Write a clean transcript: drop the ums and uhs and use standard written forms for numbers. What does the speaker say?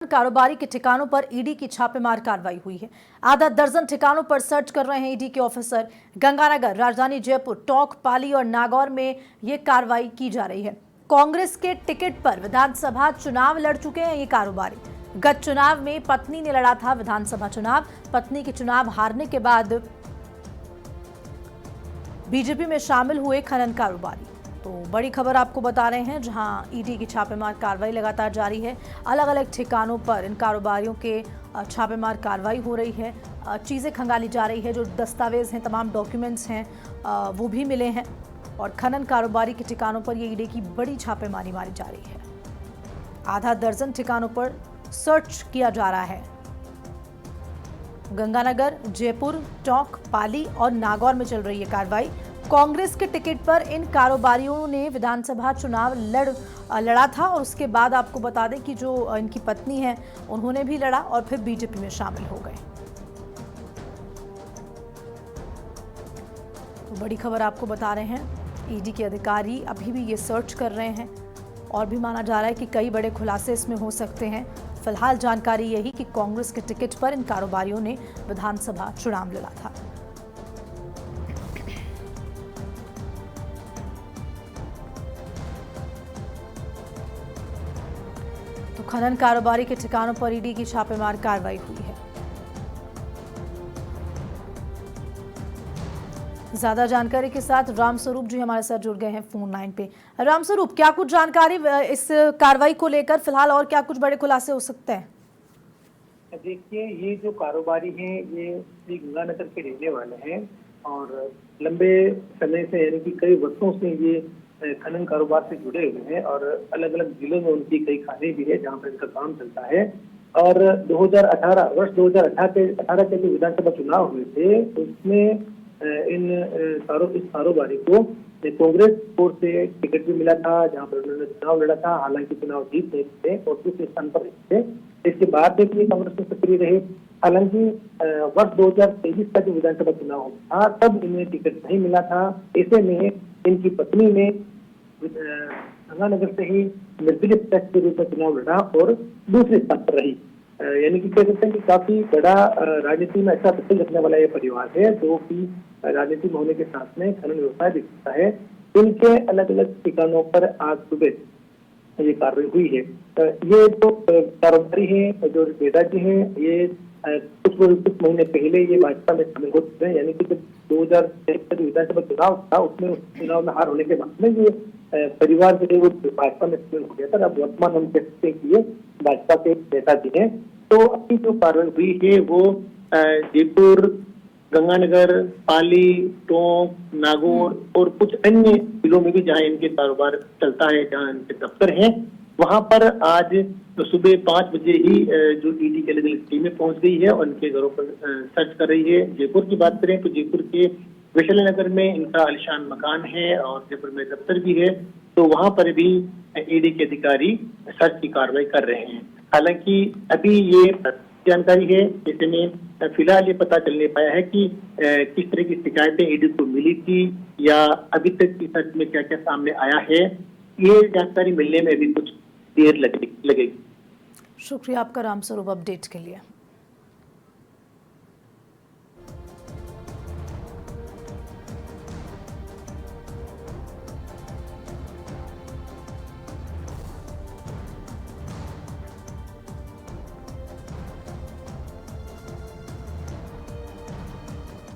कारोबारी के ठिकानों पर ईडी की छापेमार कार्रवाई हुई है। आधा दर्जन ठिकानों पर सर्च कर रहे हैं ईडी के ऑफिसर। गंगानगर, राजधानी जयपुर, टोंक, पाली और नागौर में ये कार्रवाई की जा रही है। कांग्रेस के टिकट पर विधानसभा चुनाव लड़ चुके हैं ये कारोबारी। गत चुनाव में पत्नी ने लड़ा था विधानसभा चुनाव। पत्नी के चुनाव हारने के बाद बीजेपी में शामिल हुए खनन कारोबारी। तो बड़ी खबर आपको बता रहे हैं, जहां ईडी की छापेमार कार्रवाई लगातार जारी है। अलग अलग ठिकानों पर इन कारोबारियों के छापेमार कार्रवाई हो रही है। चीज़ें खंगाली जा रही है, जो दस्तावेज हैं, तमाम डॉक्यूमेंट्स हैं, वो भी मिले हैं। और खनन कारोबारी के ठिकानों पर ये ईडी की बड़ी छापेमारी मारी जा रही है। आधा दर्जन ठिकानों पर सर्च किया जा रहा है। गंगानगर, जयपुर, टोंक, पाली और नागौर में चल रही है कार्रवाई। कांग्रेस के टिकट पर इन कारोबारियों ने विधानसभा चुनाव लड़ा था और उसके बाद आपको बता दें कि जो इनकी पत्नी है उन्होंने भी लड़ा और फिर बीजेपी में शामिल हो गए। तो बड़ी खबर आपको बता रहे हैं, ईडी के अधिकारी अभी भी ये सर्च कर रहे हैं और भी माना जा रहा है कि कई बड़े खुलासे इसमें हो सकते हैं। फिलहाल जानकारी यही कि कांग्रेस के टिकट पर इन कारोबारियों ने विधानसभा चुनाव लड़ा था। तो खनन कारोबारी के ठिकानों पर ईडी की छापेमार कार्रवाई हुई है। ज्यादा जानकारी के साथ रामस्वरूप जी हमारे साथ जुड़ गए हैं फोन लाइन पे। रामस्वरूप, क्या कुछ जानकारी इस कार्रवाई को लेकर फिलहाल, और क्या कुछ बड़े खुलासे हो सकते हैं? देखिए, ये जो कारोबारी हैं ये श्री गंगानगर के रहने वाले हैं और लंबे समय से यानी कि कई वर्षों से ये खनन कारोबार से जुड़े हुए हैं और अलग अलग जिलों में उनकी कई खाने भी है जहाँ पर इनका काम चलता है। और 2018 वर्ष 2018 के जो विधानसभा चुनाव हुए थे उसमें इस कारोबारी को कांग्रेस ओर से टिकट भी मिला था, जहाँ पर उन्होंने चुनाव लड़ा था। हालांकि चुनाव जीत नहीं थे और दूसरे स्थान पर थे। इसके बाद भी कांग्रेस में सक्रिय रहे। हालांकि वर्ष 2023 का जो विधानसभा चुनाव था तब इन्हें टिकट नहीं मिला था। ऐसे में इनकी पत्नी ने गंगानगर से ही निर्दलीय प्रत्याशी के रूप में चुनाव लड़ा और दूसरे स्थान पर रही। यानी कि कह सकते हैं कि काफी बड़ा राजनीति में अच्छा दखल रखने वाला ये परिवार है, जो कि राजनीति में होने के साथ में खनन व्यवसाय भी करता है। इनके अलग अलग ठिकानों पर आज सुबह ये कार्रवाई हुई है। ये जो कारोबारी है, जो बेटा जी है, ये कुछ महीने पहले ये भाजपा में शामिल हो चुके हैं। यानी कि जब 2023 विधानसभा चुनाव था उसमें उस चुनाव में हार होने के बाद में ये परिवार जो है वो भाजपा में शामिल हो गया था। अब वर्तमान हम कह सकते हैं कि ये भाजपा के नेता जी हैं। तो अभी जो कार्रवाई हुई है वो जयपुर, गंगानगर, पाली, टोंक, नागौर और कुछ अन्य जिलों में भी जहां इनके कारोबार चलता है, जहां इनके दफ्तर हैं, वहां पर आज तो सुबह 5 बजे ही जो ईडी के अलग टीमें पहुंच गई है और इनके घरों पर सर्च कर रही है। जयपुर की बात करें तो जयपुर के वैशाली नगर में इनका आलिशान मकान है और जयपुर में दफ्तर भी है। तो वहां पर भी ईडी के अधिकारी सर्च की कार्रवाई कर रहे हैं। हालांकि अभी ये जानकारी है, जैसे में फिलहाल ये पता चल नहीं पाया है कि किस तरह की शिकायतें ईडी को मिली थी या अभी तक की सर्च में क्या क्या सामने आया है। ये जानकारी मिलने में अभी कुछ देर लगेगी। शुक्रिया आपका रामस्वरूप अपडेट के लिए।